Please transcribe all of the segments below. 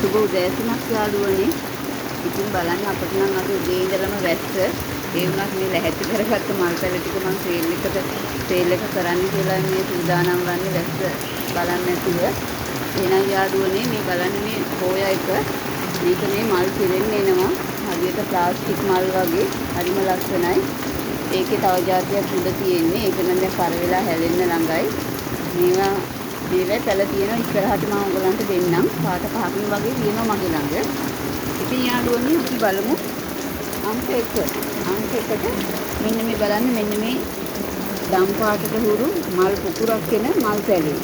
සුබ උදෑසනක් යාළුවනේ. ඉතින් බලන්න අපිට නම් අද උදේ ඉඳලම වැස්ස. ඒ වුණත් මේ ලැහැත්ති කරගත්ත මල් පැල ටික මම සේල් එක කරන්න කියලා මේ සූදානම් වන්නේ වැස්ස බලන්න නැතුව. එහෙනම් යාළුවනේ මේ බලන්න මේ හොයා එක මේක මේ මල් පිරෙන්න එනවා. හරියට ප්ලාස්ටික් මල් වගේ හරිම ලස්සනයි. ඒකේ තව જાතියක් උඩ තියෙන්නේ. ඒක නම් දැන් පර වෙලා හැලෙන්න ළඟයි. මේවා පැල තියෙනවා ඉස්සරහට මම ඔයගලන්ට දෙන්නම්. පාට පහකින් වගේ තියෙනවා මගේ ළඟ. ඉතින් යාළුවනේ අපි බලමු අංක 1. අංක 1ට මෙන්න මේ බලන්න මෙන්න මේ දම් පාටට හුරු මල් පුපුරක් එන මල් පැලේ.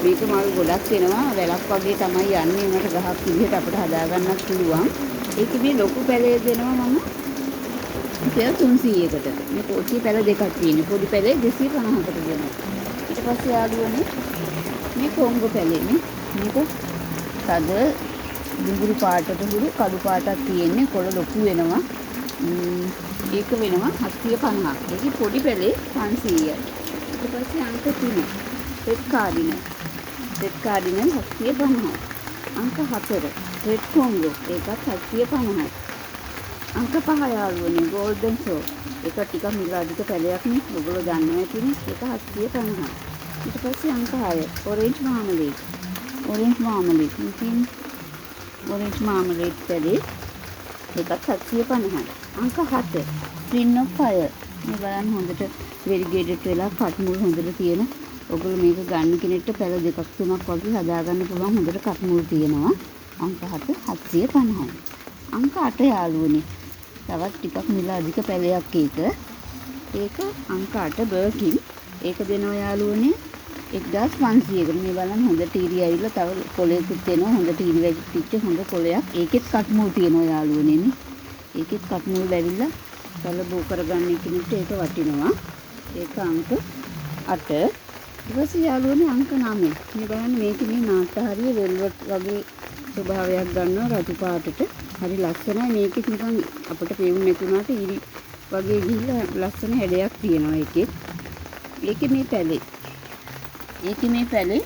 මේක මල් ගොඩක් එනවා. වැලක් වගේ තමයි යන්නේ. උනට ගහක් විදිහට අපිට හදා ගන්නත් පුළුවන්. ඒකේ මේ ලොකු පැලේ දෙනවා මම 300කට. මේ පොඩි පැල දෙකක් තියෙනවා. පොඩි පැලේ 250කට දෙනවා. ඊට පස්සේ යාළුවනේ මේ කොංගු පැලේ මේක තද දුඹුරු පාටට හුරු කළු පාටක් තියෙන්නේ. කොළ ලොකු වෙනවා. ඒක වෙනවා 750ක්. ඒකේ පොඩි පැලේ 500යි. ඊට පස්සේ අංක 3 රෙඩ් කාඩිනල් 750යි. අංක 4 රෙඩ් කොංගු ඒකත් 750යි. අංක 5 යාළුවනේ ගෝල්ඩන් ෂෝ ඒක ටිකක් මිල අධික පැලයක් නේ. ඔයගොල්ලෝ දන්නවා ඇතිනේ. ඒක 750යි. ඊට පස්සේ අංක 6 ඔරෙන්ජ් මාමලේඩ් ඉතින් ඔරෙන්ජ් මාමලේඩ් පැලේ ඒකත් 750යි. අංක 7 ස්ප්‍රින් ඔෆ් ෆයර් මේ බලන්න හොඳට වෙරිගේටඩ් වෙලා කට් මුල් හොඳට තියෙන. ඔයගොල්ලෝ මේක ගන්න කෙනෙක්ට පැල දෙකක් තුනක් වගේ හදාගන්න පුළුවන්. හොඳට කට් මුල් තියෙනවා. අංක 7 750යි. අංක 8 යාළුවනේ තවත් ටිකක් මිල අධික පැලයක් ඒක අංක 8 බර්කින් ඒක දෙනවා යාළුවනේ 1500කට. මේ බලන්න හොඳට ඉරි ඇවිල්ලා තව කොලයකුත් දෙනවා. හොඳට ඉරි වැටිච්ච හොඳ කොලයක්. ඒකෙත් කට් මුල් තියෙනවා යාළුවනේ නේ. ඒකෙත් කට් මුල් ඇවිල්ලා පැල බෝ කරගන්න කෙනෙක්ට ඒක වටිනවා. ඒක අංක 8. ඊට පස්සේ යාළුවනේ අංක 9. මේ බලන්න මේකේ මේ නාට්‍යහරිය වෙල්වට් වගේ ස්වභාවයක් ගන්නවා රතු පාටට. හරි ලස්සනයි. මේකෙත් නිකන් අපිට පේන්නේ නැතුණාට ඉරි වගේ ගිහිල්ලා ලස්සන හැඩයක් තියෙනවා ඒකේ. ඒකේ මේ පැලේ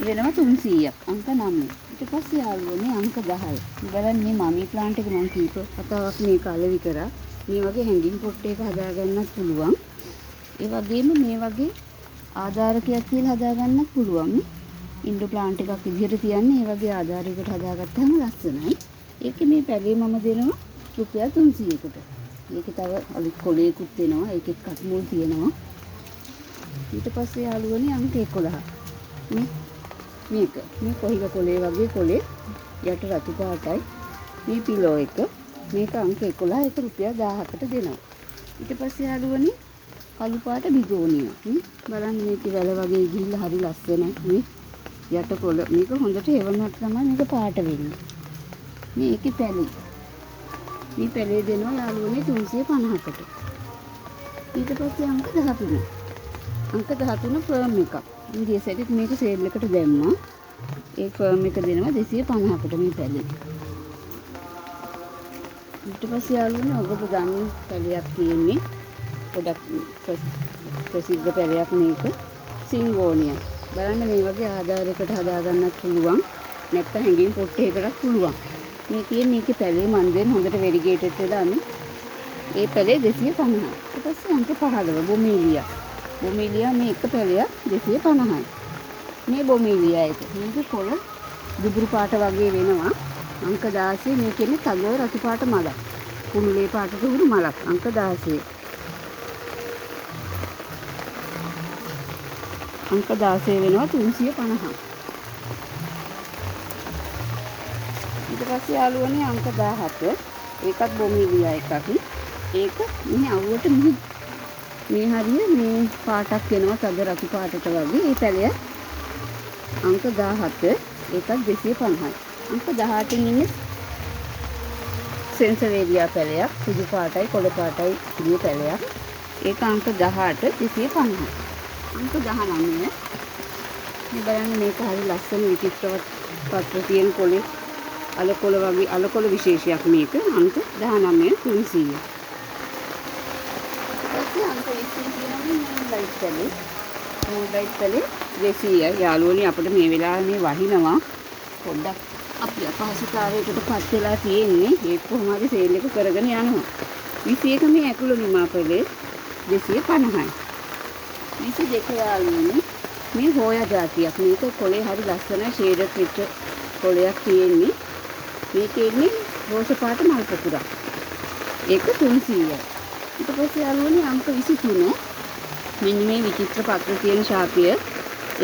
වෙනවා 300ක්. අංක 9. ඊට පස්සේ යාළුවනේ අංක 10. බලන්න මේ මමි ප්ලාන්ට් එක මම කීප කතාවක් මේක අලෙවි කරා. මේ වගේ හැංගින් පොට් එක හදාගන්නත් පුළුවන්. ඒ වගේම මේ වගේ ආධාරකයක් කියලා හදාගන්නත් පුළුවන්. ඉන්ඩෝ ප්ලාන්ට් එකක් විදිහට තියන්නේ. ඒ වගේ ආධාරයකට හදාගත්තාම ලස්සනයි. ඒකේ මේ පැලේ මම දෙනවා රුපියල් 300කට. ඒකේ තව අලුත් කොලයකුත් එනවා. ඒකෙත් කට් මුල් තියෙනවා. ඊට පස්සේ යාළුවනේ අංක 11. මේක මේ කොහිල කොලේ වගේ කොලේ යට රතු පාටයි. මේ පිලෝ එක මේක අංක 11 ඒක රුපියල් 1000කට දෙනවා. ඊට පස්සේ යාළුවනේ කළු පාට බිගෝනියා. බලන්න මේක වැල වගේ ගිහිල්ලා හරි ලස්සනයි. මේ යට කොළ මේක හොඳට හෙවණක් තමයි මේක පාට වෙන්නේ. මේකේ පැලේ මේ පැලේ දෙනවා යාළුවනේ 350කට. ඊට පස්සේ අංක 13 ෆර්ම් එකක්. ඉන්දිය සැටිත් මේක සේල් එකට දැම්මා. ඒ ෆර්ම් එක දෙනවා 250කට මේ පැලේ. ඊට පස්සේ යාළුවනේ ඔබට ගන්න පැලයක් තියෙන්නේ ගොඩක් ප්‍රසිද්ධ පැලයක් මේක සිංගෝනියා. බලන්න මේ වගේ ආධාරයකට හදාගන්නත් පුළුවන්. නැත්නම් හැංගින් පොට් එකකටත් පුළුවන්. මේ කියන්නේ මේකේ පැලේ මන් දෙන්න හොඳට වෙරිගේටඩ් වෙලා ඒ පැලේ 250යි. ඊට පස්සේ අංක 15 බොමීලියා මේ එක පැලයක් 250යි. මේ බොමීලියා එක. මේක කොළ දුඹුරු පාට වගේ වෙනවා. අංක 16 මේ කියන්නේ තද රතු පාට මලක්. කුණුලේ පාටට උරු මලක්. අංක 16. අංක 16 වෙනවා 350. ඊට පස්සේ යාළුවනේ අංක 17. ඒකත් බොමීලියා එකක්. ඒක මෙහි අවුවට මේ හරිය මේ පාටක් වෙනවා තද රතු පාටට වගේ. ඒ පැලය අංක 17 ඒකත් 250යි. අංක 18 ඉන්නේ සෙන්සරේරියා පැලයක්. සුදු පාටයි කොළ පාටයි ඉන්නේ පැලයක්. ඒක අංක 18 250යි. අංක 19 මේ බලන්න මේක හරි ලස්සන විචිත්‍රවත් පත්‍ර තියෙන කොළේ අලකොළ වගේ අලකොළ විශේෂයක් මේක. අංක 19 300. අංක 20 තියෙනවා ලයිට් පැලේ 200යි. යාළුවනේ අපිට මේ වෙලාවේ මේ වහිනවා පොඩ්ඩක් අපි අපහසුතාවයකට පත් වෙලා තියෙන්නේ. ඒක කොහොම හරි සේල් එක කරගෙන යනවා. 21 මේ ඇකුළු නිමාපලේ 250යි. 22 යාළුවනේ මේ හෝයා జాතියක්. මේක කොලේ හරි ලස්සනයි ෂේඩර් පිට කොලයක් තියෙන්නේ. මේකේ ඉන්නේ රෝස පාට මල් පොකුරක්. ඒක 300යි. ඊට පස්සේ යාළුවනේ අංක 23 මෙන්න මේ විචිත්‍ර පත්‍ර තියෙන ශාපිය.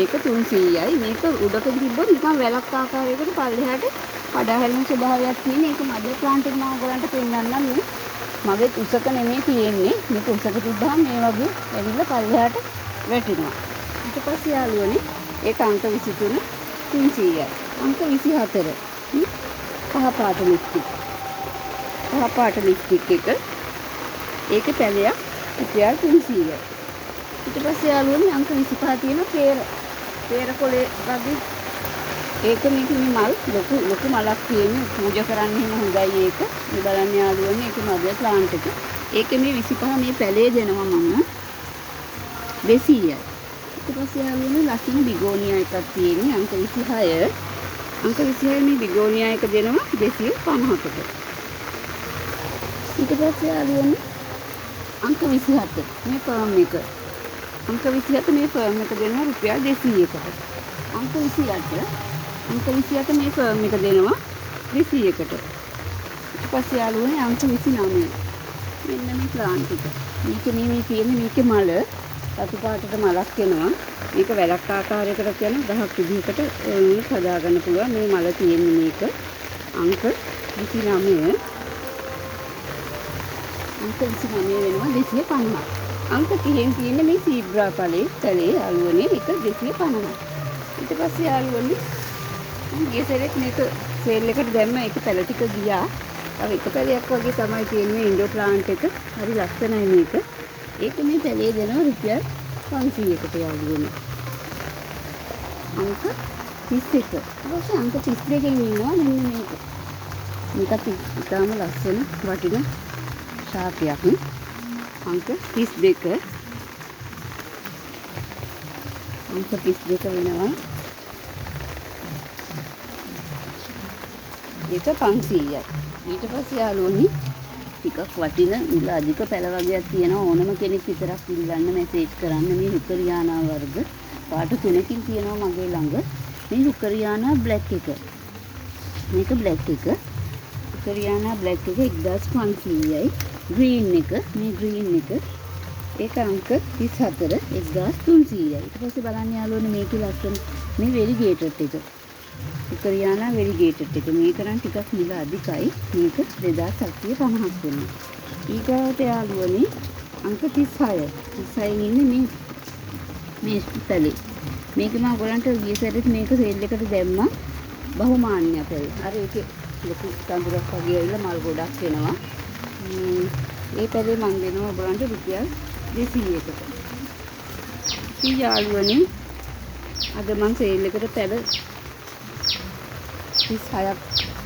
ඒක 300යි. මේක උඩක තිබ්බොත් නිකන් වැලක් ආකාරයකට පල්ලෙහාට කඩා හැලෙන ස්වභාවයක් තියෙන. ඒක මඩේ ප්ලාන්ට් එක මම ඔයගලන්ට පෙන්නන්නම් මේ. මගේ උසක නෙමෙයි තියෙන්නේ. මේක උසක තිබ්බහම මේ වගේ ඇවිල්ලා පල්ලෙහාට වැටෙනවා. ඊට පස්සේ යාළුවනේ ඒක අංක 23 300යි. අංක 24 කහ පාට ලිප්ස්ටික්. කහ පාට ලිප්ස්ටික් එක ඒකේ පැලයක් රුපියල් 300යි. ඊට පස්සේ යාළුවනේ අංක 25 තියෙන පේර කොලේ වගේ ඒක මේක මේ මල් ලොකු මලක් තියෙන්නේ පූජා කරන්න එහෙම හොඳයි ඒක. මේ බලන්න යාළුවනේ ඒක මගේ ප්ලාන්ට් එක. ඒක මේ 25 මේ පැලේ දෙනවා මම 200යි. ඊට පස්සේ යාළුවනේ ලස්සන බිගෝනියා එකක් තියෙන්නේ අංක 26. අංක 26 මේ බිගෝනියා එක දෙනවා 250කට. ඊට පස්සේ යාළුවනේ අංක 27 මේ ෆර්ම් එක. අංක 27 මේ ෆර්ම් එක දෙනවා රුපියල් 200කට. අංක 28 මේ ෆර්ම් එක දෙනවා 200කට. ඊට පස්සේ යාළුවනේ අංක 29 මෙන්න මේ ප්ලාන්ට් එක. මේකේ තියෙන්නේ මේකේ මල රතු පාටට මලක් එනවා. මේක වැලක් ආකාරයකට යන ගහක් විදිහකට මේක හදාගන්න පුළුවන්. මේ මල තියෙන්නේ මේක අංක 29 වෙනවා 250. අංක 30න් තියෙන්නේ මේ සීබ්‍රා පැලේ යාළුවනේ එක 250යි. ඊට පස්සේ යාළුවනේ ගිය සැරේත් මේක සේල් එකට දැම්ම ඒක පැල ටික ගියා. තව එක පැලයක් වගේ තමයි තියෙන්නේ ඉන්ඩෝ ප්ලාන්ට් එක. හරි ලස්සනයි මේක. ඒක මේ පැලේ දෙනවා රුපියල් 500කට යාළුවනේ. අංක 31. ඊට අංක 32කින් ඉන්නවා මෙන්න මේක. මේකත් ඉතාම ලස්සන වටින ශාපියක්. අංක 32. අංක 32 වෙනවා. ඒක 500යි. ඊට පස්සේ යාළුවනේ ටිකක් වටින මිල අධික පැල වගේක් තියෙනවා. ඕනම කෙනෙක් විතරක් ඉල්ලන්න මෙසේජ් කරන්න. මේ හුකරියානා වර්ග පාට 3කින් තියෙනවා මගේ ළඟ. මේ හුකරියානා බ්ලැක් එක. මේක බ්ලැක් එක. හුකරියානා බ්ලැක් එක 1500යි. ග්‍රීන් එක මේ ග්‍රීන් එක ඒක අංක 34 1300යි. ඊට පස්සේ බලන්න යාළුවනේ මේකේ ලස්සන මේ වෙරිගේටඩ් එක. හුකරියානා වෙරිගේටඩ් එක. මේක නම් ටිකක් මිල අධිකයි. මේක 2750ක් වෙනවා. ඊගාවට යාළුවනේ අංක 36 ඉන්නේ මේ පැලේ. මේක මම ඔයගලන්ට ගිය සැරේත් මේක සේල් එකට දැම්මා. බහුමාන්‍ය පැලේ. අර ඒකේ ලොකු කඳුරක් වගේ ඇවිල්ලා මල් ගොඩක් එනවා. ඒ පැලේ මම දෙනවා ඔයගලන්ට රුපියල් 200කට. ඉතින් යාළුවනේ අද මම සේල් එකට පැල 36ක්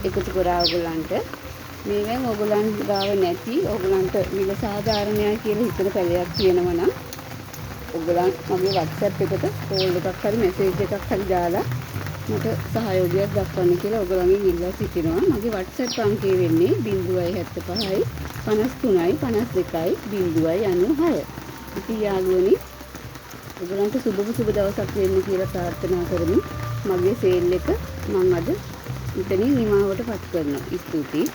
එකතු කරා ඔයගලන්ට. මේවෙන් ඔයගලන්ට ගාව නැති ඔයගලන්ට මිල සාධාරණයි කියලා හිතන පැලයක් තියෙනවා නම් ඔයගලන් මගේ WhatsApp එකට කෝල් එකක් හරි මැසේජ් එකක් හරි දාලා මට සහයෝගයක් දක්වන්න කියලා ඔයගලන්ගෙන් ඉල්ලා සිටිනවා. මගේ WhatsApp අංකය වෙන්නේ 075යි 53යි 52යි 096. ඉතින් යාළුවනේ ඔයගලන්ට සුබ දවසක් වෙන්න කියලා ප්‍රාර්ථනා කරමි. මගේ සේල් එක මම අද ඉතින් නිමාවටපත් කරනවා. ස්තුතියි.